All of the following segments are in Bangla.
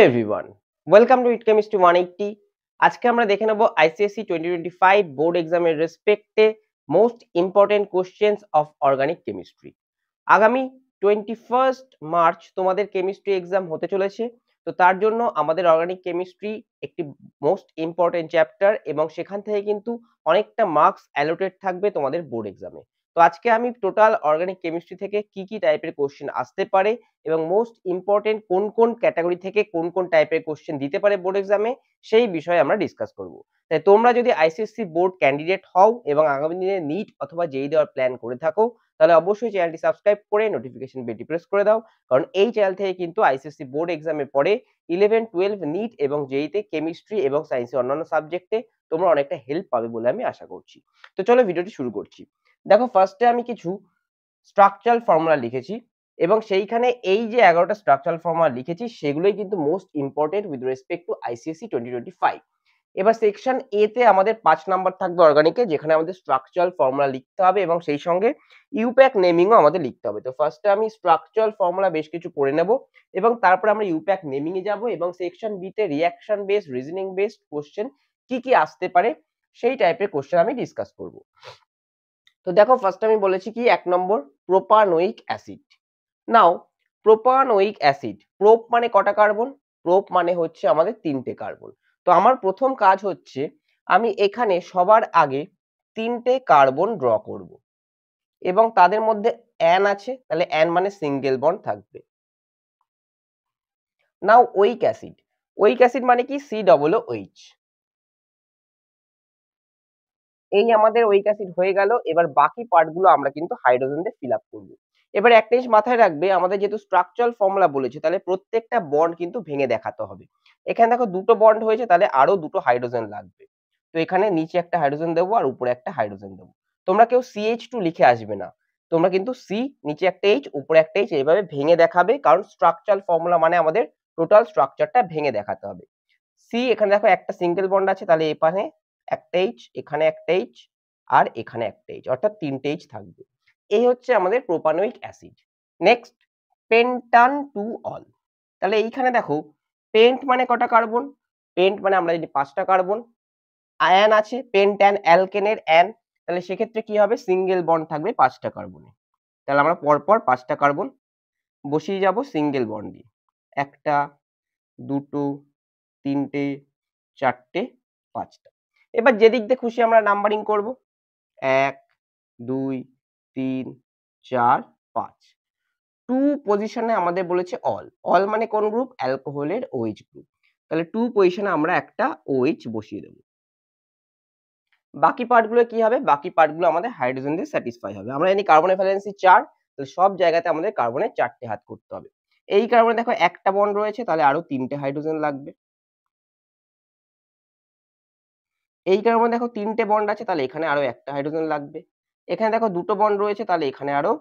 Everyone, welcome to it chemistry 180। আজকে আমরা দেখে নেব আইসিএসসি 2025 বোর্ড এক্সামের রেসপেক্টে most important questions of organic chemistry. আগামী 21 মার্চ তোমাদের কেমিস্ট্রি এক্সাম হতে চলেছে। তো তার জন্য আমাদের অর্গানিক কেমিস্ট্রি একটি মোস্ট ইম্পর্টেন্ট চ্যাপ্টার এবং সেখান থেকে কিন্তু অনেকটা মার্কস অ্যালোটেড থাকবে তোমাদের বোর্ড এক্সামে। তো আজকে আমি টোটাল অর্গানিক কেমিস্ট্রি থেকে কি কি টাইপের কোশ্চেন আসতে পারে এবং মোস্ট ইম্পর্টেন্ট কোন কোন ক্যাটাগরি থেকে কোন কোন টাইপের কোশ্চেন দিতে পারে বোর্ড এক্সামে সেই বিষয়ে আমরা ডিসকাস করব। তাই তোমরা যদি আইসিএসসি বোর্ড ক্যান্ডিডেট হও এবং আগামী দিনে নিট অথবা জেইই দেওয়ার প্ল্যান করে থাকো, তাহলে অবশ্যই চ্যানেলটি সাবস্ক্রাইব করে নোটিফিকেশন বেলটি প্রেস করে দাও, কারণ এই চ্যানেল থেকে কিন্তু আইসিএসসি বোর্ড এক্সামের পরে 11, 12 নিট এবং জেইইতে কেমিস্ট্রি এবং সায়েন্সের অন্যান্য সাবজেক্টে তোমরা অনেকটা হেল্প পাবে বলে আমি আশা করছি। তো চলো ভিডিওটি শুরু করছি। দেখো, ফার্স্টে আমি কিছু স্ট্রাকচারাল ফর্মুলা লিখেছি এবং সেইখানে এই যে 11টা স্ট্রাকচারাল ফর্মুলা লিখেছি সেগুলোই কিন্তু most important with respect to ICSE 2025। এবার সেকশন এ তে আমাদের 5 নাম্বার থাকবে অর্গানিকে, যেখানে আমাদের স্ট্রাকচারাল ফর্মুলা লিখতে হবে এবং সেই সঙ্গে ইউপ্যাক নেমিংও আমাদের লিখতে হবে। তো ফার্স্টে আমি স্ট্রাকচারাল ফর্মুলা বেশ কিছু করে নেব এবং তারপরে আমরা ইউপ্যাক নেমিং এ যাব এবং সেকশন বি তে reaction based, reasoning based question কি কি আসতে পারে সেই টাইপের কোশ্চেন আমি ডিসকাস করব। তো দেখো, ফার্স্ট আমি বলেছি কি 1 নম্বর প্রোপানোয়িক অ্যাসিড। নাও প্রোপানোয়িক অ্যাসিড, প্রোপ মানে কটা কার্বন? প্রোপ মানে হচ্ছে আমাদের 3টে কার্বন। তো আমার প্রথম কাজ হচ্ছে আমি এখানে সবার আগে 3টে কার্বন ড্র করব এবং তাদের মধ্যে অ্যান আছে, তাহলে অ্যান মানে সিঙ্গেল বন্ড থাকবে। নাও ওয়িক অ্যাসিড, ওয়িক অ্যাসিড মানে কি COOH। এই আমাদের ওয়িক অ্যাসিড হয়ে গেল। এবার বাকি পার্টগুলো আমরা কিন্তু হাইড্রোজেন দিয়ে ফিল আপ করবো। এবার একটা জিনিস মাথায় রাখবে, আমাদের যেহেতু স্ট্রাকচারাল ফর্মুলা বলেছে, তাহলে প্রত্যেকটা বন্ড কিন্তু ভেঙে দেখাতে হবে। এখানে দেখো দুটো বন্ড হয়েছে, তাহলে আরো দুটো হাইড্রোজেন লাগবে। তো এখানে নিচে একটা হাইড্রোজেন দেবো আর উপরে একটা হাইড্রোজেন দেবো। তোমরা কেউ CH2 লিখে আসবে না, তোমরা কিন্তু C, নিচে একটা H, উপরে একটা H এইভাবে ভেঙে দেখাবে, কারণ স্ট্রাকচারাল ফর্মুলা মানে আমাদের টোটাল স্ট্রাকচারটা ভেঙে দেখাতে হবে। C, এখানে দেখো একটা সিঙ্গেল বন্ড আছে, তাহলে এখানে একটা H, এখানে একটা H আর এখানে একটা H, অর্থাৎ 3টে H থাকবে। এই হচ্ছে আমাদের propanoic acid. Next, pentan two ol. তাহলে এইখানে দেখো পেন্ট মানে কটা কার্বন? পেন্ট মানে আমরা জানি 5টা কার্বন। আয়ন আছে পেন্ট্যান অ্যালকেনের অ্যান, তাহলে সেক্ষেত্রে কি হবে? সিঙ্গেল বন্ড থাকবে 5টা কার্বনে। তাহলে আমরা পরপর 5টা কার্বন বসিয়ে যাব সিঙ্গেল বন্ড দিয়ে। একটা, দুটো, 3টে, 4টে, 5টা। এবার যেদিক দিয়ে খুশি আমরা নাম্বারিং করব। 1, 2, 3, 4, 5। 2 পজিশনে আমাদের বলেছে অল। অল মানে কোন গ্রুপ? অ্যালকোহলের OH group. তাহলে 2 পজিশনে আমরা একটা OH বসিয়ে দেব। বাকি পার্টগুলো কি হবে? বাকি পার্টগুলো আমাদের হাইড্রোজেন দিয়ে স্যাটিসফাই হবে। আমরা জানি কার্বনের ভ্যালেন্সি 4, তাহলে সব জায়গাতে আমাদের কার্বনের 4টে হাত করতে হবে। এই কার্বনে দেখো একটা বন্ড রয়েছে, তাহলে আরো 3টে হাইড্রোজেন লাগবে। এই কার্বনে দেখো 3টে বন্ড আছে, তাহলে এখানে আরো একটা হাইড্রোজেন লাগবে। এখানে দেখো দুটো বন্ড রয়েছে, তাহলে এখানে আরো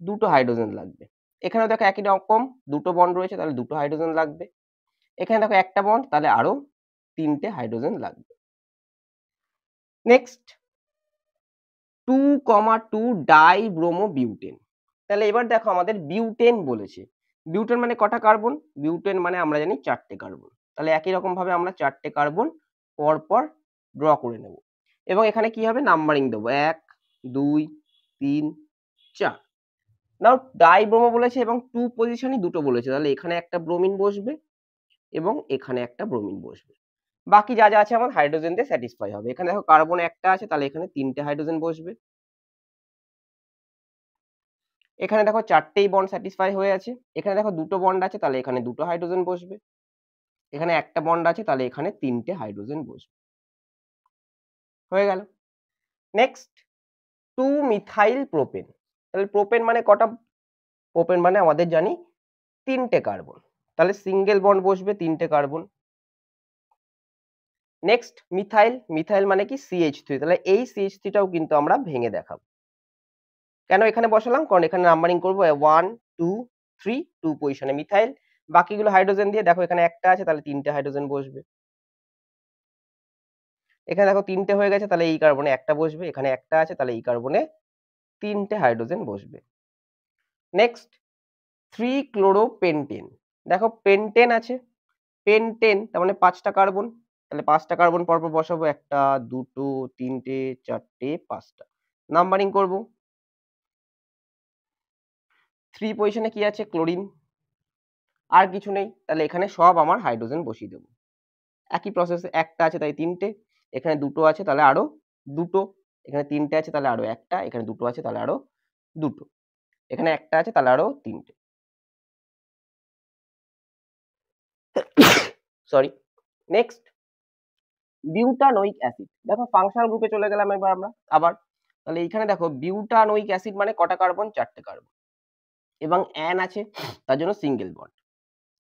দুটো হাইড্রোজেন লাগবে। এখানেও দেখো একই রকম দুটো বন্ড রয়েছে, তাহলে দুটো হাইড্রোজেন লাগবে। এখানে দেখো একটা বন্ড, তাহলে আরো 3টে হাইড্রোজেন লাগবে। নেক্সট, 2,2 ডাইব্রোমোবিউটেন। তাহলে এবার দেখো আমাদের বিউটেন বলেছে। বিউটেন মানে কটা কার্বন? বিউটেন মানে আমরা জানি 4টে কার্বন। তাহলে একই রকম ভাবে আমরা 4টে কার্বন পরপর ড্র করে নেব এবং এখানে কি হবে? নাম্বারিং দেবো 1, 2, 3, 4। নাও ডাইব্রোমো বলেছে এবং 2 পজিশনই দুটো বলেছে, তাহলে এখানে একটা ব্রোমিন বসবে এবং এখানে একটা ব্রোমিন বসবে। বাকি যা যা আছে আমার হাইড্রোজেন দিয়ে স্যাটিসফাই হবে। এখানে দেখো কার্বন একটা আছে, তাহলে এখানে 3টে হাইড্রোজেন বসবে। এখানে দেখো 4টেই বন্ড স্যাটিসফাই হয়ে আছে। এখানে দেখো দুটো বন্ড আছে, তাহলে এখানে দুটো হাইড্রোজেন বসবে। এখানে একটা বন্ড আছে, তাহলে এখানে 3টে হাইড্রোজেন বসবে। হয়ে গেল। Next, 2 methyl propane. তাহলে প্রোপেন মানে কটা? প্রোপেন মানে আমাদের জানি 3টে কার্বন, তাহলে সিঙ্গেল বন্ড বসবে 3টে কার্বন। Next, methyl. মিথাইল মানে কি? CH3, তাহলে এই CH3 টাও কিন্তু আমরা ভেঙে দেখাবো। কেন এখানে বসালাম? কারণ এখানে নাম্বারিং করব 1, 2, 3, 2 পজিশনে মিথাইল। বাকিগুলো হাইড্রোজেন দিয়ে, দেখো এখানে একটা আছে, তাহলে 3টে হাইড্রোজেন বসবে। এখানে দেখো 3টে হয়ে গেছে, তাহলে এই কার্বনে একটা বসবে। এখানে একটা আছে, তাহলে এই কার্বনে 3টে হাইড্রোজেন বসবে। নেক্সট, 3 ক্লোরোপেন্টেন। দেখো পেন্টেন আছে, পেন্টেন তার মানে 5টা কার্বন, তাহলে 5টা কার্বন পরপর বসাবো, 1টা 2টো 3টে 4টে 5টা, নাম্বারিং করব। 3 পজিশনে কি আছে? ক্লোরিন, আর কিছু নেই, তাহলে এখানে সব আমার হাইড্রোজেন বসিয়ে দেবো। একই প্রসেসে, একটা আছে তাই 3টে, এখানে 2টো আছে তাহলে আরো 2টো, এখানে 3টে আছে তাহলে আরো একটা, এখানে 2টো আছে তাহলে আরো 2টো, এখানে একটা আছে তাহলে আরো 3টে। সরি। নেক্সট বিউটানোইক অ্যাসিড, দেখো ফাংশনাল গ্রুপে চলে গেলাম এবার আমরা আবার। তাহলে এইখানে দেখো বিউটানোইক অ্যাসিড মানে কটা কার্বন? 4টে কার্বন, এবং অ্যান আছে তার জন্য সিঙ্গেল বন্ড।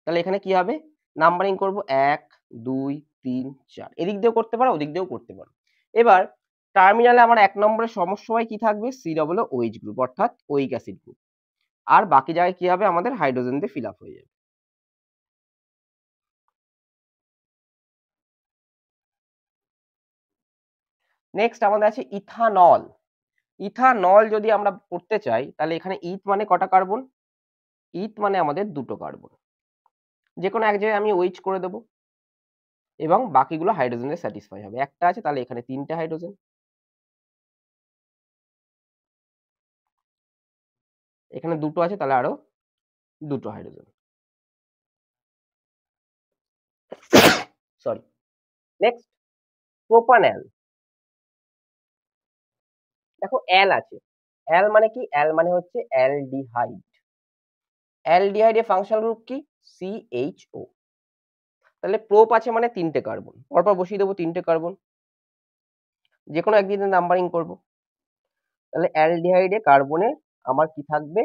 তাহলে এখানে কি হবে? নাম্বারিং করব 1 2 3 4, এদিক দিয়েও করতে পারো ওদিক দিয়েও করতে পারো। এবার টার্মিনালে আমার 1 নম্বরের সমসময় কি থাকবে? COOH গ্রুপ, অর্থাৎ ওইক অ্যাসিড গ্রুপ, আর বাকি জায়গায় কি হবে? আমাদের হাইড্রোজেন দিয়ে ফিল আপ হয়ে যাবে। নেক্সট আমাদের আছে ইথানল। ইথানল যদি আমরা করতে চাই তাহলে এখানে ইথ মানে কটা কার্বন? ইথ মানে আমাদের 2টো কার্বন, যে কোনো এক জায়গায় আমি OH করে দেবো এবং বাকিগুলো হাইড্রোজেনে স্যাটিসফাই হবে। একটা আছে তাহলে এখানে 3টে হাইড্রোজেন, এখানে 2টো আছে তাহলে আরো 2টো হাইড্রোজেন। সরি। Next propanol. দেখো অ্যাল আছে, অ্যাল মানে কি? অ্যাল মানে হচ্ছে অ্যালডিহাইড। অ্যালডিহাইডের ফাংশনাল গ্রুপ কি? CHO। তাহলে প্রোপ আছে মানে 3টে কার্বন, পরপর বসিয়ে দেবো 3টে কার্বন, যে কোনো একদিনের নাম্বারিং করব। তাহলে অ্যালডিহাইডে কার্বনে আমার কি থাকবে?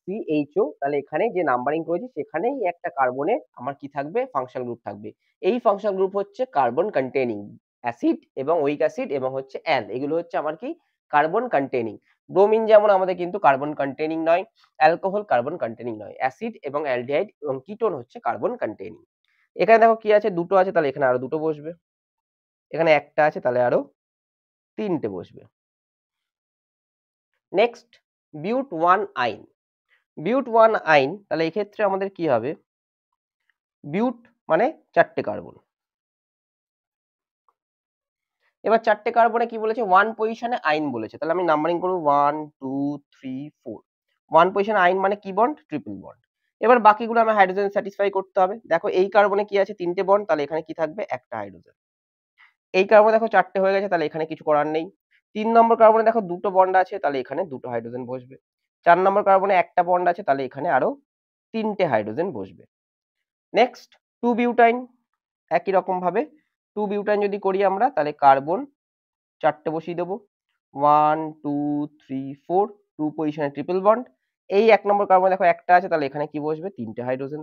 CHO। তাহলে এখানে যে নাম্বারিং করেছি সেখানেই একটা কার্বনে আমার কি থাকবে? ফাংশনাল গ্রুপ থাকবে। এই ফাংশনাল গ্রুপ হচ্ছে কার্বন কন্টেনিং অ্যাসিড এবং ওইক অ্যাসিড এবং হচ্ছে অ্যাল, এগুলো হচ্ছে আমার কি? Carbon containing. ব্রোমিন যেমন আমাদের কিন্তু কার্বন কন্টেনিং নয়, অ্যালকোহল কার্বন কন্টেনিং নয়, অ্যাসিড এবং অ্যালডিহাইড এবং কিটোন হচ্ছে কার্বন কন্টেনিং। এখানে দেখো কি আছে? 2টো আছে তাহলে এখানে আরো 2টো বসবে, এখানে একটা আছে তাহলে আরো 3টে বসবে। নেক্সট বিউট ওয়ান আইন। বিউট ওয়ান আইন, তাহলে এক্ষেত্রে আমাদের কি হবে? বিউট মানে 4টে কার্বন, এবার 4টে কার্বনে কি বলেছে? 1 পজিশনে আইন বলেছে, তাহলে আমি নাম্বারিং করব 1 2 3 4। 1 পজিশনে আইন মানে কি বন্ড? Triple bond. এবার বাকিগুলো আমার হাইড্রোজেন স্যাটিসফাই করতে হবে। দেখো এই কার্বনে কি আছে? 3টে বন্ড, তাহলে এখানে কি থাকবে? একটা হাইড্রোজেন। এই কার্বনে দেখো 4টে হয়ে গেছে, তাহলে এখানে কিছু করার নেই। 3 নম্বর কার্বনে দেখো 2টো বন্ড আছে, তাহলে এখানে 2টো হাইড্রোজেন বসবে। 4 নম্বর কার্বনে একটা বন্ড আছে, তাহলে এখানে আরো 3টে হাইড্রোজেন বসবে। নেক্সট 2 বিউটাইন, একই রকম ভাবে 2 বিউটাইন যদি করি আমরা, তাহলে কার্বন 4টে বসিয়ে দেবো, 1 2 3 4, 2 পজিশনে ট্রিপল বন্ড। এই 1 নম্বর কার্বন দেখো একটা আছে, তাহলে এখানে কি বসবে? 3টে হাইড্রোজেন।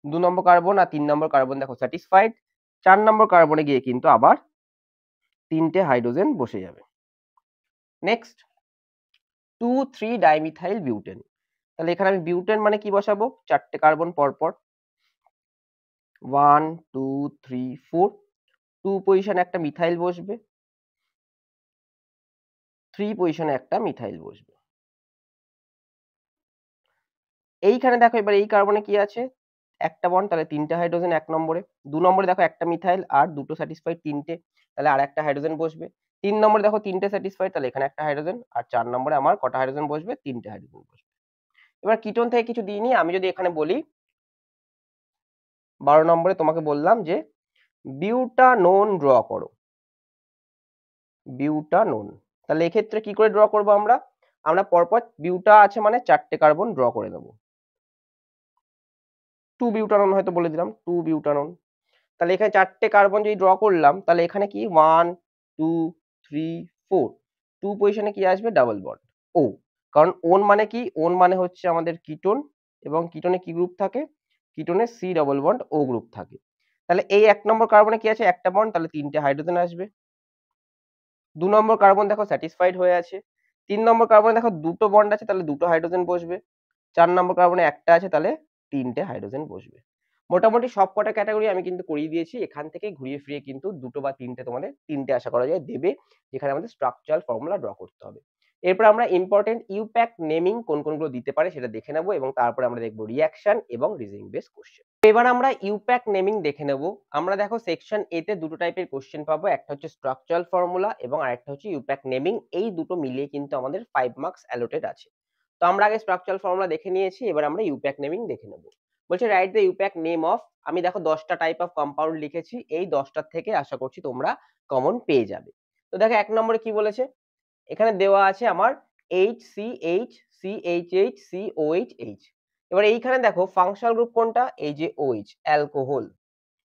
2 নম্বর কার্বন আর 3 নম্বর কার্বন দেখো স্যাটিসফাইড। 4 নম্বর কার্বনে গিয়ে কিন্তু আবার 3টে হাইড্রোজেন বসে যাবে। নেক্সট 2 3 ডাইমিথাইল বিউটেন, তাহলে এখানে আমি বিউটেন মানে কি বসাবো? 4টে কার্বন পরপর, 1 2 3 4, 2 পজিশনে একটা মিথাইল বসবে, 3 পজিশনে একটা মিথাইল বসবে। এইখানে দেখো এবার এই কার্বনে কি আছে? একটা বন্ড, তাহলে 3টে হাইড্রোজেন 1 নম্বরে। 2 নম্বরে দেখো একটা মিথাইল আর 2টো স্যাটিসফাইড 3টে, তাহলে আর একটা হাইড্রোজেন বসবে। 3 নম্বরে দেখো 3টে স্যাটিসফাইড, তাহলে এখানে একটা হাইড্রোজেন, আর 4 নম্বরে আমার কটা হাইড্রোজেন বসবে? 3টে হাইড্রোজেন বসবে। এবার কিটোন থেকে কিছু দিইনি, আমি যদি এখানে বলি 12 নম্বরে তোমাকে বললাম যে বিউটানোন ড্র করো, বিউটানোন, তাহলে এক্ষেত্রে কি করে ড্র করব আমরা? আমরা পরপর বিউটা আছে মানে 4টে কার্বন ড্র করে দেবো। 2 বিউটানোন হয়তো বলে দিলাম, 2 বিউটানোন। তাহলে এখানে 4টে কার্বন যদি ড্র করলাম, তাহলে এখানে কি 1 2 3 4, 2 পজিশনে কি আসবে? ডাবল বন্ড ও। কারণ ওন মানে কি? ওন মানে হচ্ছে আমাদের কিটোন, এবং কিটোনে কি গ্রুপ থাকে? কিটোনে C double bond O group থাকে। তাহলে এই 1 নম্বর কার্বনে কি আছে? একটা বন্ড, তাহলে 3টে হাইড্রোজেন আসবে। 2 নম্বর কার্বন দেখো স্যাটিসফাইড হয়ে আছে। 3 নম্বর কার্বনে দেখো 2টো বন্ড আছে, তাহলে 2টো হাইড্রোজেন বসবে। 4 নম্বর কার্বনে একটা আছে, তাহলে 3টে হাইড্রোজেন বসবে। মোটামুটি সবকটা ক্যাটাগরি আমি কিন্তু করিয়ে দিয়েছি। এখান থেকে ঘুরিয়ে ফিরিয়ে কিন্তু 2টো বা 3টে তোমাদের 3টে আশা করা যায় দেবে, যেখানে আমাদের স্ট্রাকচারাল ফর্মুলা ড্র করতে হবে। এরপর আমরা ইম্পর্টেন্ট ইউপ্যাক নেমিং কোন কোনগুলো দিতে পারে সেটা দেখে নেব এবং তারপরে আমরা দেখব রিঅ্যাকশন এবং রিজনিং বেস কোশ্চেন। এবার আমরা ইউপ্যাক নেমিং দেখে নেব। আমরা দেখো সেকশন এ তে দুটো টাইপের কোশ্চেন পাবো, একটা হচ্ছে স্ট্রাকচারাল ফর্মুলা এবং আরেকটা হচ্ছে ইউপ্যাক নেমিং। এই দুটো মিলিয়ে কিন্তু আমাদের 5 মার্কস অ্যালোটেড আছে। তো আমরা আগে স্ট্রাকচারাল ফর্মুলা দেখে নিয়েছি, এবার আমরা ইউপ্যাক নেমিং দেখে নেব। বলছে write the IUPAC name of, আমি দেখো 10টা টাইপ অফ কম্পাউন্ড লিখেছি, এই 10টার থেকে আশা করছি তোমরা কমন পেয়ে যাবে। তো দেখো 1 নম্বরে কি বলেছে, এখানে দেওয়া আছে আমার HCH CHH COHH। এবার এইখানে দেখো ফাংশনাল গ্রুপ কোনটা, এই যে OH অ্যালকোহল,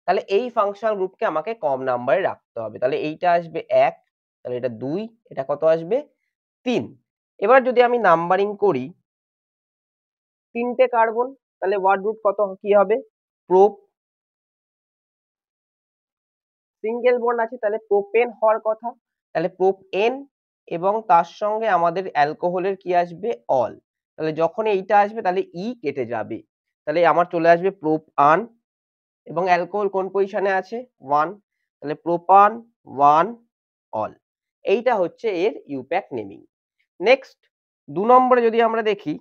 তাহলে এই ফাংশনাল গ্রুপকে আমাকে কম নাম্বারে রাখতে হবে। তাহলে এইটা আসবে 1, তাহলে এটা 2, এটা কত আসবে 3। এবার যদি আমি নাম্বারিং করি, তিনটে কার্বন, তাহলে ওয়ার্ড রুট কত কি হবে, প্রোপ, সিঙ্গেল বন্ড আছে তাহলে প্রোপেন হওয়ার কথা, তাহলে প্রোপ এন, এবং তার সঙ্গে আমাদের অ্যালকোহলের কি আসবে অল, তাহলে যখন এইটা আসবে তাহলে ই কেটে যাবে, তাহলে আমার চলে আসবে প্রোপ আন, এবং অ্যালকোহল কোন পজিশনে আছে 1, তাহলে প্রোপান 1 অল। এইটা হচ্ছে এর ইউপ্যাক নেমিং। নেক্সট 2 নম্বরে যদি আমরা দেখি,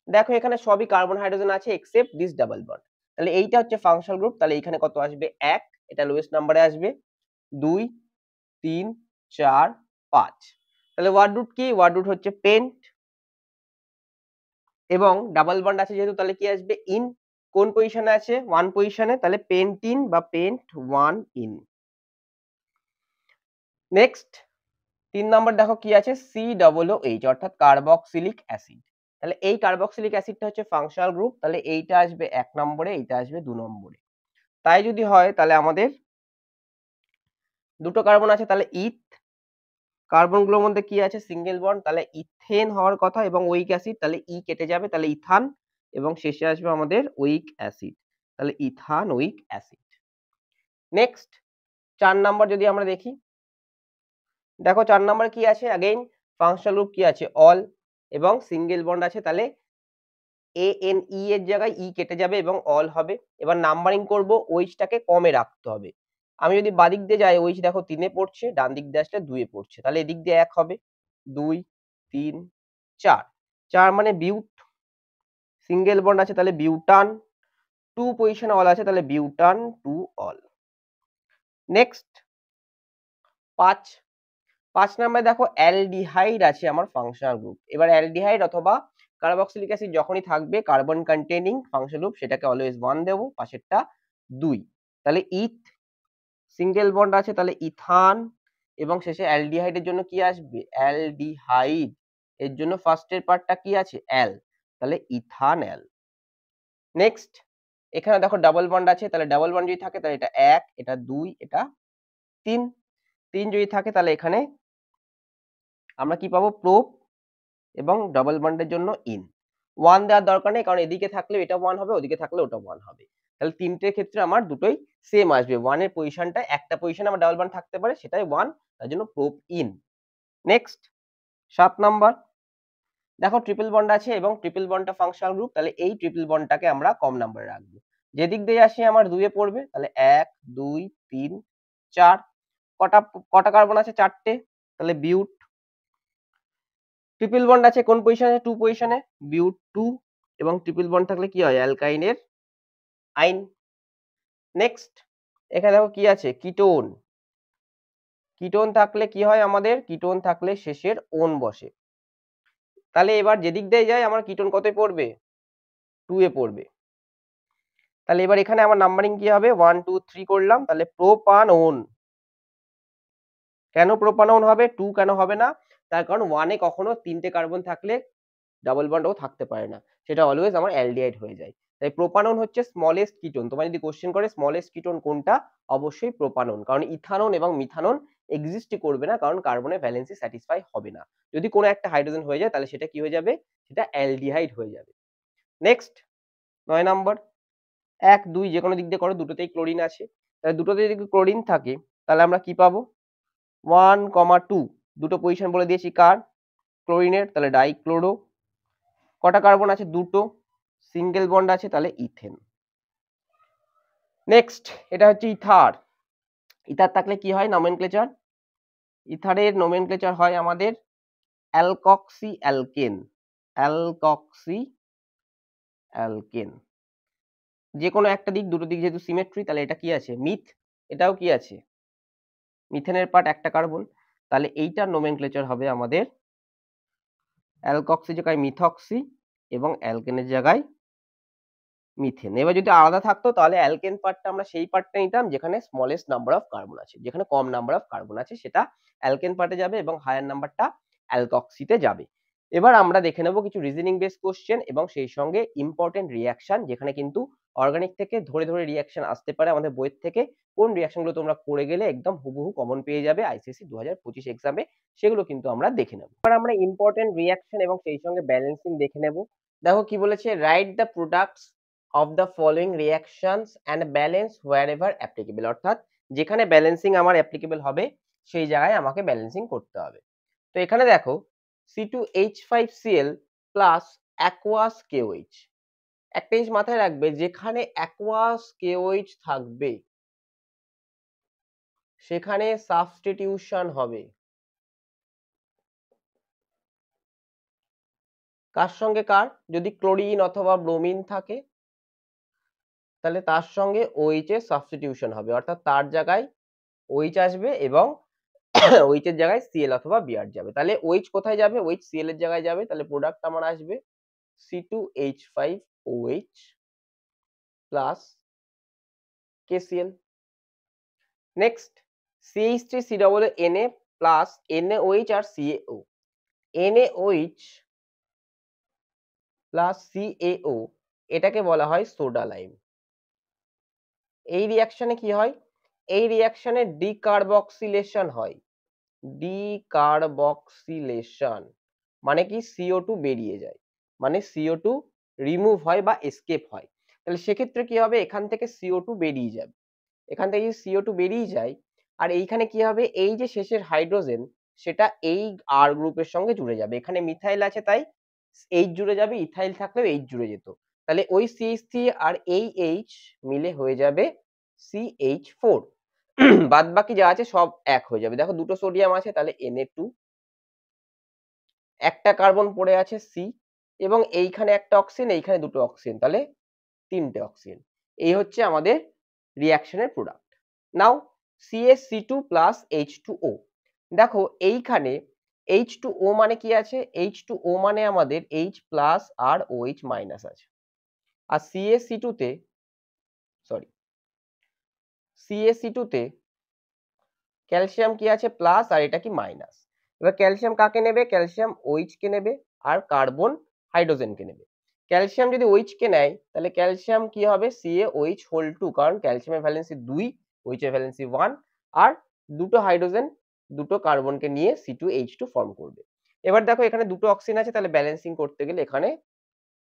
দেখো এখানে সবই কার্বন হাইড্রোজেন আছে এক্সেপ্ট দিস ডাবল বন্ড, তাহলে এইটা হচ্ছে ফাংশনাল গ্রুপ, তাহলে এখানে কত আসবে 1, এটা লোয়েস্ট নাম্বারে আসবে, 2 3 4 5, তাহলে ওয়ার্ড রুট কি, ওয়ার্ড রুট হচ্ছে পেন্ট, এবং ডাবল বন্ড আছে যেহেতু তাহলে কি আসবে ইন, কোন পজিশনে আছে 1 পজিশনে, তাহলে পেন্টিন বা পেন্ট 1 ইন। নেক্সট 3 নম্বর দেখো কি আছে COOH অর্থাৎ কার্বক্সিলিক অ্যাসিড, তাহলে এই কার্বক্সিলিক অ্যাসিডটা হচ্ছে ফাংশনাল গ্রুপ, তাহলে এইটা আসবে 1 নম্বরে, এইটা আসবে 2 নম্বরে। তাই যদি হয় তাহলে আমাদের দুটো কার্বন আছে, তাহলে ইথ, কার্বন গুলোর মধ্যে কি আছে সিঙ্গেল বন্ড, তাহলে ইথেন হওয়ার কথা, এবং উইক অ্যাসিড, তাহলে ই কেটে যাবে, তাহলে ইথান, এবং শেষে আসবে আমাদের উইক অ্যাসিড, তাহলে Ethan week acid. Next 4 number যদি আমরা দেখি, দেখো 4 নাম্বারে কি আছে, अगेन ফাংশনাল গ্রুপ কি আছে অল, এবং সিঙ্গেল বন্ড আছে, তাহলে ANE এর জায়গায় ই কেটে যাবে এবং অল হবে। এবার নাম্বারিং করব, ওইচটাকে কমে রাখতে হবে। আমি যদি বাদিক দিয়ে যাই, ওইচ দেখো 3 এ পড়ছে, ডান দিক দিয়ে আসলে 2 এ পড়ছে, তাহলে এদিক দিয়ে 1 হবে, 2 3 4, 4 মানে বিউট, সিঙ্গেল বন্ড আছে তাহলে বিউটান, 2 পজিশনে অল আছে তাহলে বিউটান 2 অল। নেক্সট 5 নাম্বারে দেখো অ্যালডিহাইড আছে আমার ফাংশনাল গ্রুপ। এবার অ্যালডিহাইড অথবা কার্বক্সিলিক অ্যাসিড যখনই থাকবে কার্বন কন্টেইনিং ফাংশনাল গ্রুপ, সেটাকে অলওয়েজ 1 দেবো, পাশেরটা 2, তাহলে ইথ, সিঙ্গেল বন্ড আছে তাহলে ইথান, এবং শেষে অ্যালডিহাইডের জন্য কি আসবে অ্যালডিহাইড, এর জন্য ফার্স্টের পার্টটা কি আছে অ্যাল, তাহলে ইথানল। নেক্সট এখানে দেখো ডাবল বন্ড আছে, তাহলে ডাবল বন্ড যদি থাকে তাহলে এটা 1, এটা 2, এটা 3, 3 যদি থাকে তাহলে এখানে আমরা কি পাবো প্রোপ, এবং ডাবল বন্ডের জন্য ইন। 1 দেওয়ার দরকার নেই, কারণ এদিকে থাকলে এটা 1 হবে, ওদিকে থাকলে ওটা 1 হবে, তাহলে তিনটের ক্ষেত্রে আমার দুটোই সেম আসবে, 1 এর পজিশনটা একটা পজিশনে আমার ডাবল বন্ড থাকতে পারে, সেটাই 1, তার জন্য প্রোপ ইন। নেক্সট 7 নাম্বার, দেখো ট্রিপল বন্ড আছে এবং ট্রিপল বন্ডটা ফাংশনাল গ্রুপ, তাহলে এই ট্রিপল বন্ডটাকে আমরা কম নাম্বারে রাখবো, যেদিক দিয়ে আসি আমার 2 এ পড়বে, তাহলে 1 2 3 4, কটা কটা কার্বন আছে 4টে, তাহলে বিউট, ট্রিপল বন্ড আছে কোন পজিশনে 2 পজিশনে, বিউট 2, এবং ট্রিপল বন্ড থাকলে কি হয় অ্যালকাইনের আইন। নেক্সট এখানে দেখো কি আছে কিটোন, কিটোন থাকলে কি হয় আমাদের, কিটোন থাকলে শেষের ওন বসে, তাহলে এবার যেদিক দিয়ে যায় আমার কিটোন কতই পড়বে 2 এ পড়বে, তাহলে এবার এখানে আমার নাম্বারিং কি হবে 1 2 3 করলাম, তাহলে প্রোপানন, কেন প্রোপানন হবে 2 কেন হবে না, তার কারণ 1 এ কখনো 3টে কার্বন থাকলে ডাবল বন্ডও থাকতে পারে না, সেটা অলওয়েজ আমার অ্যালডিহাইড হয়ে যায়, তাই প্রোপানন হচ্ছে স্মলেস্ট কিটোন। তোমার যদি কোশ্চেন করে স্মলেস্ট কিটোন কোনটা, অবশ্যই প্রোপানন, কারণ ইথানন এবং মিথানন এক্সিস্টই করবে না, কারণ কার্বনের ভ্যালেন্সি স্যাটিসফাই হবে না, যদি কোনো একটা হাইড্রোজেন হয়ে যায় তাহলে সেটা কি হয়ে যাবে, সেটা অ্যালডিহাইড হয়ে যাবে। নেক্সট 9 নাম্বার, 1 2 যে কোনো দিক দিয়ে করো, দুটোতেই ক্লোরিন আছে, তাহলে দুটোতে যদি ক্লোরিন থাকে তাহলে আমরা কি পাবো 1, 2, দুটো পজিশন বলে দিয়েছি কার ক্লোরিনের, তাহলে ডাইক্লোরো, কটা কার্বন আছে দুটো, সিঙ্গেল বন্ড আছে তাহলে ইথেন। নেক্সট এটা হচ্ছে ইথার, ইথার থাকলে কি হয় নমেনক্লেচার, ইথারের নোমেনক্লেচার হয় আমাদের অ্যালকক্সি অ্যালকেন, অ্যালকক্সি অ্যালকেন, যে কোনো একটা দিক, দুটো দিক যেহেতু সিমেট্রি, তাহলে এটা কি আছে মিথ, এটাও কি আছে মিথেনের পার্ট একটা কার্বন, তাহলে এইটার নোমেনক্লেচার হবে আমাদের অ্যালকক্সি জায়গায় মিথক্সি এবং অ্যালকেনের জায়গায় মিথেন। এবার যদি আলাদা থাকতো তাহলে অ্যালকেন পার্টটা আমরা সেই পার্টটা নিতাম যেখানে স্মলেস্ট নাম্বার অফ কার্বন আছে, যেখানে কম নাম্বার অফ কার্বন আছে সেটা অ্যালকেন পার্টে যাবে এবং হায়ার নাম্বারটা অ্যালকক্সিতে যাবে। এবার আমরা দেখে নেব কিছু রিজনিং বেস কোশ্চেন এবং সেই সঙ্গে ইম্পর্টেন্ট রিয়াকশন, যেখানে কিন্তু অর্গানিক থেকে ধরে ধরে রিয়াকশন আসতে পারে আমাদের বইয়ের থেকে। কোন রিয়াকশনগুলো তোমরা করে গেলে একদম হুবহু কমন পেয়ে যাবে আইসিএসসি 2025 এক্সামে, সেগুলো কিন্তু আমরা দেখে নেব। এবার আমরা ইম্পর্টেন্ট রিয়াকশন এবং সেই সঙ্গে ব্যালেন্সিং দেখে নেব। দেখো কি বলেছে, write the products of the following reactions and balance wherever applicable, অর্থাৎ যেখানে ব্যালেন্সিং আমার অ্যাপ্লিকেবল হবে সেই জায়গায় আমাকে ব্যালেন্সিং করতে হবে। তো এখানে দেখো C2H5Cl প্লাস aqueous KOH, একটা জিনিস মাথায় রাখবে, যেখানে aqueous KOH থাকবে সেখানে সাবস্টিটিউশন হবে কার সঙ্গে কার, যদি ক্লোরিন অথবা ব্রোমিন থাকে তাহলে তার সঙ্গে OH এর সাবস্টিটিউশন হবে, অর্থাৎ তার জায়গায় OH আসবে এবং OH এর জায়গায় Cl অথবা Br যাবে। তাহলে OH কোথায় যাবে, OH Cl এর জায়গায় যাবে, তাহলে প্রোডাক্ট আমার আসবে C2H5OH plus KCl। Next CH3COONA plus NaOH আর CaO, NaOH প্লাস CaO এটাকে বলা হয় সোডা লাইম। এই রিঅ্যাকশনে কি হয়, এই রিঅ্যাকশনে ডিকার্বক্সিলেশন হয়, ডিকার্বক্সিলেশন মানে কি CO2 বেরিয়ে যায়, মানে CO2 রিমুভ হয় বা এসকেপ হয়। তাহলে সেক্ষেত্রে কি হবে, এখান থেকে CO2 বেরিয়ে যাবে, এখান থেকে CO2 বেরিয়ে যায়, আর এইখানে কি হবে, এই যে শেষের হাইড্রোজেন সেটা এই আর গ্রুপের সঙ্গে জুড়ে যাবে, এখানে মিথাইল আছে তাই H জুড়ে যাবে, ইথাইল থাকলেও H জুড়ে যেত, তাহলে ওই CH3 আর এই H মিলে হয়ে যাবে CH4, বাদ বাকি যা আছে সব এক হয়ে যাবে। দেখো দুটো সোডিয়াম আছে তাহলে Na2, একটা কার্বন পড়ে আছে C, এবং এইখানে একটা অক্সিজেন, এইখানে দুটো অক্সিজেন, তাহলে তিনটে অক্সিজেন। এই হচ্ছে আমাদের রিঅ্যাকশনের প্রোডাক্ট। নাও CH2 প্লাস H2O, দেখো এইখানে H2O মানে কি আছে, H2O মানে আমাদের H প্লাস আর OH মাইনাস আছে, আর CH2 তে CH2 তে ক্যালসিয়াম কি আছে প্লাস আর এটা কি মাইনাস। এবার ক্যালসিয়াম কাকে নেবে, ক্যালসিয়াম OH কে নেবে আর কার্বন হাইড্রোজেন কে নেবে। ক্যালসিয়াম যদি OH কে নেয় তাহলে ক্যালসিয়াম কি হবে CaOH হোল 2, কারণ ক্যালসিয়ামের ভ্যালেন্সি 2, OH এর ভ্যালেন্সি 1, আর দুটো হাইড্রোজেন দুটো কার্বনকে নিয়ে C2H2 ফর্ম করবে। এবার দেখো এখানে দুটো অক্সিজেন আছে, তাহলে ব্যালেন্সিং করতে গেলে এখানে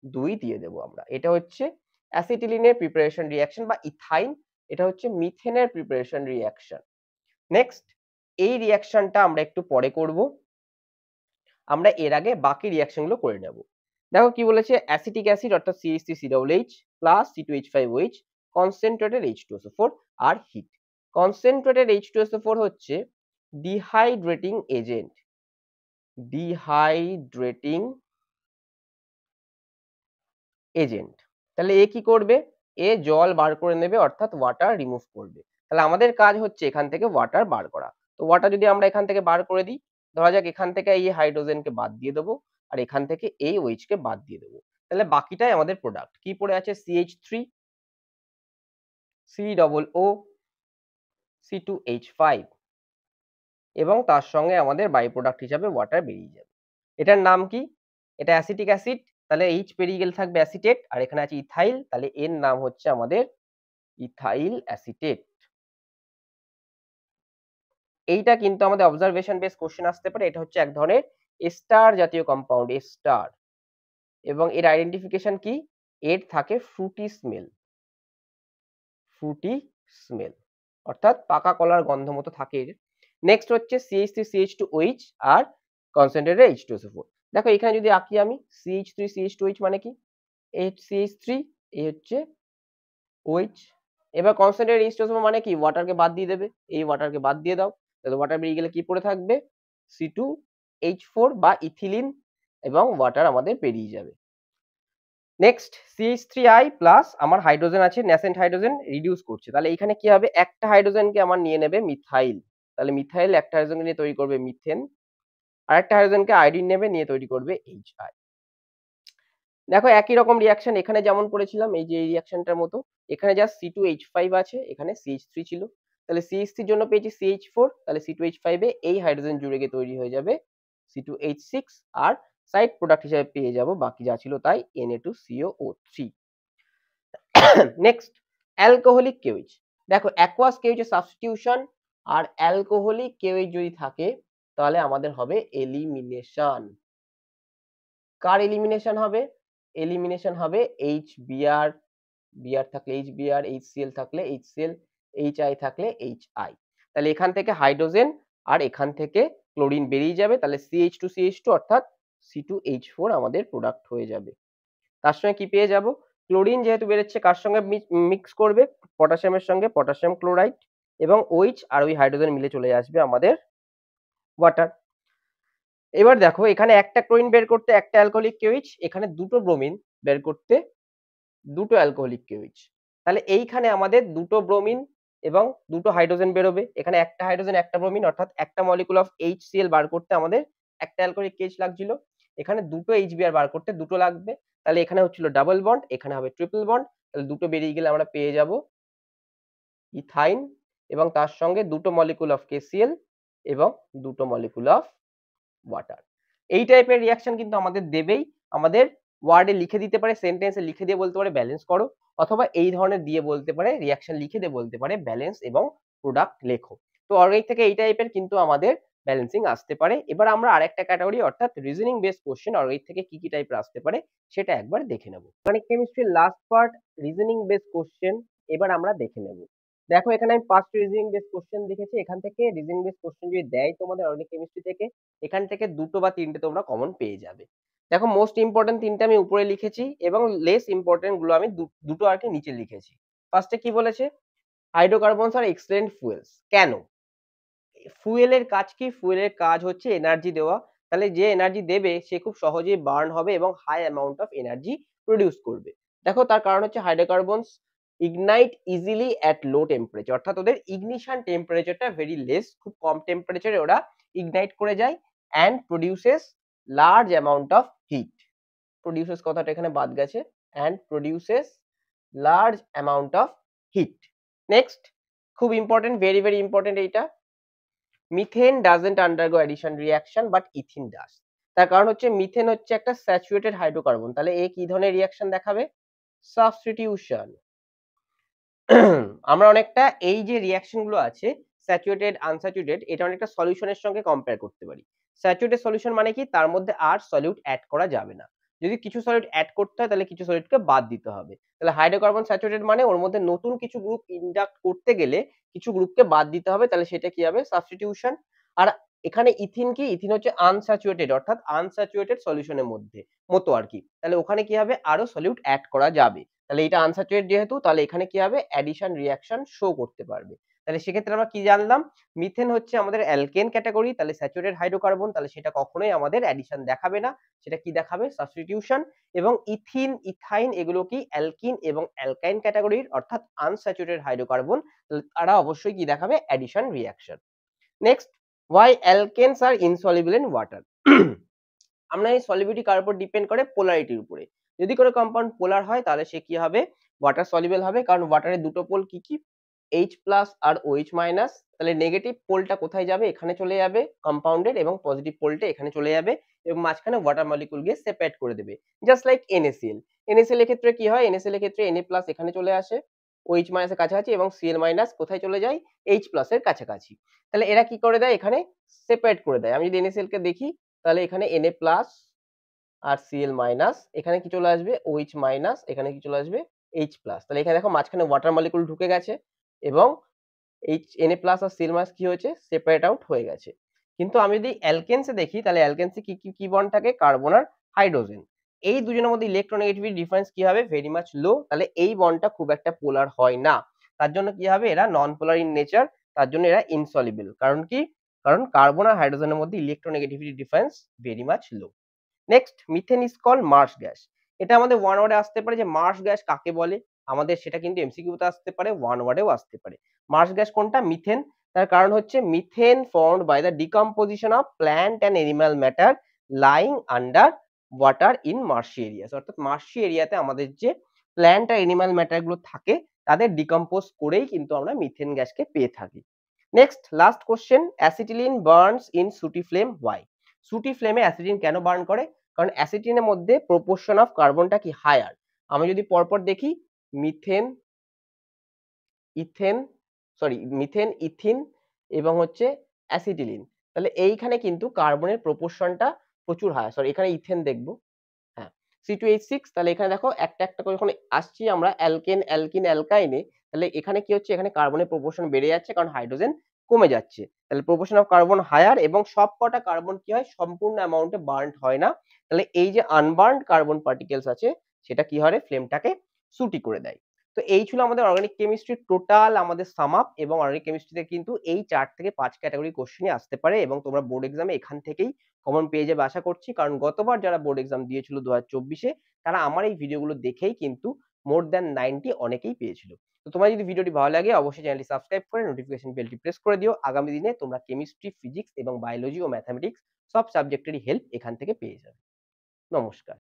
2 দিয়ে দেবো আমরা। এটা হচ্ছে অ্যাসিটিলিনের প্রিপারেশন রিঅ্যাকশন বা ইথাইন, এটা হচ্ছে মিথেনের প্রিপারেশন রিঅ্যাকশন। নেক্সট এই রিঅ্যাকশনটা আমরা একটু পরে করব, আমরা এর আগে বাকি রিঅ্যাকশনগুলো করে নেব। দেখো কি বলেছে, অ্যাসিটিক অ্যাসিড অর্থাৎ CH3COOH plus C2H5OH concentrated H2SO4 আর হিট। কনসেন্ট্রেটেড H2SO4 হচ্ছে ডিহাইড্রেটিং এজেন্ট, ডিহাইড্রেটিং এজেন্ট। তাহলে এ কি করবে, এ জল বার করে নেবে অর্থাৎ ওয়াটার রিমুভ করবে। তাহলে আমাদের কাজ হচ্ছে এখান থেকে ওয়াটার বার করা। তো ওয়াটার যদি আমরা এখান থেকে বার করে দিই, ধরা যাক এখান থেকে এই হাইড্রোজেনকে বাদ দিয়ে দেবো আর এখান থেকে এই OH কে বাদ দিয়ে দেবো, তাহলে বাকিটাই আমাদের প্রোডাক্ট। কি পড়ে আছে, CH3 COO C2H5 এবং তার সঙ্গে আমাদের বাই প্রোডাক্ট হিসাবে ওয়াটার বেরিয়ে যাবে। এটার নাম কি, এটা অ্যাসিটিক অ্যাসিড, তাহলে H পেরিয়ে গেলে থাকবে অ্যাসিটেট, আর এখানে আছে ইথাইল, তাহলে এর নাম হচ্ছে আমাদের ইথাইল অ্যাসিটেট। এইটা কিন্তু আমাদের অবজারভেশন বেস কোশ্চেন আসতে পারে, এটা হচ্ছে এক ধরনের এস্টার জাতীয় কম্পাউন্ড, এস্টার, এবং এর আইডেন্টিফিকেশন কি, এর থাকে ফ্রুটি স্মেল, ফ্রুটি স্মেল অর্থাৎ পাকা কলার গন্ধ মতো থাকে এর। নেক্সট হচ্ছে CH3CH2OH আর কনসেন্ট্রেটেড H2SO4। দেখো এখানে যদি আঁকি আমি CH3CH2OH মানে কি, CH3 এই হচ্ছে OH, এবার কনসেন্ট্রেটেড H2SO4 মানে কি, ওয়াটারকে বাদ দিয়ে দেবে, এই ওয়াটারকে বাদ দিয়ে দাও, তাহলে ওয়াটার বেরিয়ে গেলে কি পড়ে থাকবে C2 H4 বা ইথিলিন এবং ওয়াটার আমাদের বেরিয়ে যাবে। নেক্সট CH3I প্লাস আমার হাইড্রোজেন আছে, ন্যাসেন্ট হাইড্রোজেন রিডিউস করছে, তাহলে এখানে কি হবে, একটা হাইড্রোজেনকে আমার নিয়ে নেবে মিথাইল, তাহলে মিথাইল একটা হাইড্রোজেনকে নিয়ে তৈরি করবে মিথেন, আর একটা হাইড্রোজেনকে আয়োডিন নেবে নিয়ে তৈরি করবে HI। দেখো একই রকম রিয়াকশন এখানে যেমন করেছিলাম, এই যে এই রিয়াকশনটার মতো, এখানে জাস্ট C2H5 আছে, এখানে CH3 ছিল, তাহলে CH3 এর জন্য পেয়েছি CH4, তাহলে C2H5 এ এই হাইড্রোজেন জুড়ে গিয়ে তৈরি হয়ে যাবে C2H6, আর সাইড প্রোডাক্ট হিসেবে পেয়ে যাব বাকি যা ছিল তাই Na2COO3। নেক্সট অ্যালকোহলিক কেউইচ, দেখো অ্যাকোয়াস কেউইচের সাবস্টিটিউশন আর অ্যালকোহলিক কেউইচ যদি থাকে তাহলে আমাদের হবে এলিমিনেশন। কার এলিমিনেশন হবে, এলিমিনেশন হবে HBr, Br থাকলে HBr, HCl থাকলে HCl, HI থাকলে HI, তাহলে এখান থেকে হাইড্রোজেন আর এখান থেকে ক্লোরিন বেরিয়ে যাবে, তাহলে CH2CH2 অর্থাৎ C2H4 আমাদের প্রোডাক্ট হয়ে যাবে। তার সঙ্গে কি পেয়ে যাব, ক্লোরিন যেহেতু বেরোচ্ছে কার সঙ্গে মিক্স করবে, পটাশিয়ামের সঙ্গে পটাশিয়াম ক্লোরাইড, এবং OH আর ওই হাইড্রোজেন মিলে চলে আসবে আমাদের ওয়াটার। এবার দেখো এখানে একটা ক্লোরিন বের করতে একটা অ্যালকোহলিক কেউইচ, এখানে দুটো ব্রোমিন বের করতে দুটো অ্যালকোহলিক কেউইচ, তাহলে এইখানে আমাদের দুটো ব্রোমিন এবং দুটো হাইড্রোজেন বেরোবে, এখানে একটা হাইড্রোজেন একটা ব্রোমিন অর্থাৎ একটা মলিকুল অফ HCl বার করতে আমাদের একটা অ্যালকোহলিক কেউইচ লাগছিল, এখানে দুটো HBr বার করতে দুটো লাগবে, তাহলে এখানে হচ্ছিল ডাবল বন্ড, এখানে হবে ট্রিপল বন্ড, তাহলে দুটো বেরিয়ে গেলে আমরা পেয়ে যাব ইথাইন, এবং তার সঙ্গে দুটো মলিকুল অফ KCl এবং দুটো মলিকুল অফ ওয়াটার। এই টাইপের রিয়াকশন কিন্তু আমাদের দেবেই, আমাদের ওয়ার্ডে লিখে দিতে পারে, সেন্টেন্সে লিখে দিয়ে বলতে পারে ব্যালেন্স করো, অথবা এই ধরনের দিয়ে বলতে পারে, রিয়াকশন লিখে দিয়ে বলতে পারে ব্যালেন্স এবং প্রোডাক্ট লেখো। তো অর্গানিক থেকে এই টাইপের কিন্তু আমাদের ব্যালেন্সিং আসতে পারে। এবার আমরা আরেকটা ক্যাটাগরি অর্থাৎ রিজনিং বেসড কোশ্চেন অর্গানিক থেকে কি কি টাইপের আসতে পারে সেটা একবার দেখে নেব। অর্গানিক কেমিস্ট্রির last part reasoning based question এবার আমরা দেখে নেব। দেখো এখানে আমি 5টি রিজনিং বেসড কোশ্চেন দেখেছি, এখান থেকে রিজনিং বেসড কোশ্চেন যদি দেয় তোমাদের অর্গানিক কেমিস্ট্রি থেকে, এখান থেকে দুটো বা তিনটে তোমরা কমন পেয়ে যাবে। দেখো মোস্ট ইম্পর্টেন্ট তিনটে আমি উপরে লিখেছি এবং লেস ইম্পর্টেন্ট গুলো আমি দুটো আর কি নিচে লিখেছি। ফার্স্টে কি বলেছে, হাইড্রোকার্বনস আর এক্সেলেন্ট ফুয়েলস। কেন, ফুয়েলের কাজ কি, ফুয়েলের কাজ হচ্ছে এনার্জি দেওয়া, তাহলে যে এনার্জি দেবে সে খুব সহজেই বার্ন হবে এবং high amount of energy produce করবে। দেখো তার কারণ হচ্ছে hydrocarbons ignite easily at low temperature, অর্থাৎ ওদের ইগনিশন টেম্পারেচারটা ভেরি লেস, খুব কম টেম্পারেচারে ওরা ইগনাইট করে যায়, and produces large amount of heat, produces কথাটা এখানে বাদ গেছে, and produces large amount of heat. Next খুব ইম্পর্টেন্ট, ভেরি ভেরি ইম্পর্টেন্ট এইটা, methane doesn't undergo addition reaction but ethene does. তার কারণ হচ্ছে মিথেন হচ্ছে একটা স্যাচুরেটেড হাইড্রোকার্বন, তাহলে এ কি ধরনের রিঅ্যাকশন দেখাবে, সাবস্টিটিউশন। আমরা অনেকটা এই যে রিঅ্যাকশন গুলো আছে স্যাচুরেটেড আনস্যাচুরেটেড, এটা অনেকটা সলিউশনের সঙ্গে কম্পেয়ার করতে পারি। স্যাচুরেটেড সলিউশন মানে কি, তার মধ্যে আর সলিউট অ্যাড করা যাবে না, যদি কিছু সলিউট অ্যাড করতে হয় তাহলে কিছু সলিউটকে বাদ দিতে হবে, তাহলে হাইড্রোকার্বন স্যাচুরেটেড মানে ওর মধ্যে নতুন কিছু গ্রুপ ইন্ডাক্ট করতে গেলে কিছু গ্রুপকে বাদ দিতে হবে, তাহলে সেটা কি হবে, সাবস্টিটিউশন। আর এখানে ইথিন কি, ইথিন হচ্ছে আনস্যাচুরেটেড অর্থাৎ আনস্যাচুরেটেড সলিউশনের মতো আর কি, তাহলে ওখানে কি হবে, আরো সলিউট অ্যাড করা যাবে, তাহলে এটা আনস্যাচুরেটেড যেহেতু তাহলে এখানে কি হবে, অ্যাডিশন রিঅ্যাকশন শো করতে পারবে। তাহলে সেক্ষেত্রে আমরা কি জানলাম, মিথেন হচ্ছে আমাদের অ্যালকেন ক্যাটাগরি, তাহলে স্যাচুরেটেড হাইড্রোকার্বন, তাহলে সেটা কখনোই আমাদের অ্যাডিশন দেখাবে না, সেটা কি দেখাবে, সাবস্টিটিউশন। এবং ইথিন ইথাইন এগুলো কি অ্যালকিন এবং অ্যালকাইন ক্যাটাগরির অর্থাৎ আনস্যাচুরেটেড হাইড্রোকার্বন, তাহলে তারা অবশ্যই কি দেখাবে, addition reaction. Next, why alkanes are insoluble in water? আমরা এই সলিবিলিটি কার উপর ডিপেন্ড করে, পোলারিটির উপরে। যদি কোনো কম্পাউন্ড পোলার হয় তাহলে সে কি হবে, ওয়াটার সলিউবল হবে, কারণ ওয়াটারের দুটো পোল কি কি, H প্লাস আর OH মাইনাস, তাহলে নেগেটিভ পোলটা কোথায় যাবে, এখানে চলে যাবে কম্পাউন্ডের, এবং পজিটিভ পোলটা এখানে চলে যাবে, এবং মাঝখানে ওয়াটার মলিকুল গিয়ে সেপারেট করে দেবে, জাস্ট লাইক NaCl। NaCl এর ক্ষেত্রে কি হয়, NaCl এর ক্ষেত্রে Na প্লাস এখানে চলে আসে OH মাইনাসের কাছাকাছি, এবং Cl মাইনাস কোথায় চলে যায়, H প্লাস এর কাছাকাছি, তাহলে এরা কি করে দেয়, এখানে সেপারেট করে দেয়। আমি যদি NaCl কে দেখি তাহলে এখানে Na প্লাস আর Cl মাইনাস, এখানে কি চলে আসবে OH মাইনাস, এখানে কি চলে আসবে H প্লাস, তাহলে এখানে দেখো মাঝখানে ওয়াটার মলিকুল ঢুকে গেছে এবং Na প্লাস আর Cl মাইনাস কি হয়েছে, সেপারেট আউট হয়ে গেছে। কিন্তু আমি যদি অ্যালকেনসে দেখি তাহলে অ্যালকেনসে কি বন্ড থাকে, কার্বন আর হাইড্রোজেন, এই দুজনের মধ্যে ইলেকট্রোনেগেটিভিটি ডিফারেন্স কি হবে, ভেরি মাচ লো, তাহলে এই বন্ডটা খুব একটা পোলার হয় না, তার জন্য কি হবে, এরা নন পোলার ইন নেচার, তার জন্য এরা ইনসলিবল। কারণ কি, কারণ কার্বন আর হাইড্রোজেনের মধ্যে electronegativity difference very much low. Next, methane is called marsh gas. এটা আমাদের ওয়ান ওয়ার্ডে আসতে পারে যে মার্শ গ্যাস কাকে বলে, আমাদের সেটা কিন্তু এমসিকিউতে আসতে পারে, ওয়ান ওয়ার্ডেও আসতে পারে। মার্শ গ্যাস কোনটা? মিথেন। তার কারণ হচ্ছে methane formed by the decomposition of plant and animal matter lying under water in marshy areas. অর্থাৎ মার্শি এরিয়াতে আমাদের যে প্ল্যান্ট আর এনিম্যাল ম্যাটার গুলো থাকে তাদের ডিকম্পোজ করেই কিন্তু আমরা মিথেন গ্যাসকে পেয়ে থাকি। Next, last question, acetylene burns in sooty flame, why? Sooty ফ্লেমে অ্যাসিটিন কেন বার্ন করে? কারণ অ্যাসিটিনের মধ্যে প্রপোর্শন অফ কার্বনটা কি হায়ার। আমি যদি পরপর দেখি, মিথেন, ইথেন, মিথেন, ইথিন এবং হচ্ছে অ্যাসিটিলিন, তাহলে এইখানে কিন্তু কার্বনের প্রপোর্শনটা প্রচুর হায়ার। এখানে ইথেন দেখবো, হ্যাঁ, C2H6, তাহলে এখানে দেখো একটা একটা করে যখন আসছি আমরা অ্যালকেন, অ্যালকিন, অ্যালকাইনে, তাহলে এখানে কি হচ্ছে, এখানে কার্বনের প্রপোর্শন বেড়ে যাচ্ছে কারণ হাইড্রোজেন কমে যাচ্ছে। তাহলে প্রপোর্শন অফ কার্বন হায়ার এবং সবকটা কার্বন কি হয়, সম্পূর্ণ অ্যামাউন্টে বার্নড হয় না। তাহলে এই যে আনবার্নড কার্বন পার্টিকেলস আছে সেটা কি হয়, ফ্লেমটাকে সুটি করে দেয়। তো এই ছিল আমাদের অর্গানিক কেমিস্ট্রির টোটাল আমাদের সাম আপ, এবং অর্গানিক কেমিস্ট্রিতে কিন্তু এই 4 থেকে 5 ক্যাটাগরি কোশ্চেনই আসতে পারে এবং তোমরা বোর্ড এক্সামে এখান থেকেই কমন পেয়ে যাবে আশা করছি। কারণ গতবার যারা বোর্ড এক্সাম দিয়েছিল 2024-এ, তারা আমার এই ভিডিওগুলো দেখেই কিন্তু মোর দ্যান 90 অনেকেই পেয়েছিল। তো তোমার যদি ভিডিওটি ভালো লাগে অবশ্যই চ্যানেলটি সাবস্ক্রাইব করে নোটিফিকেশন বেলটি প্রেস করে দিও। আগামী দিনে তোমরা কেমিস্ট্রি, ফিজিক্স এবং বায়োলজি ও ম্যাথামেটিক্স সব সাবজেক্টেরই হেল্প এখান থেকে পেয়ে যাবে। নমস্কার।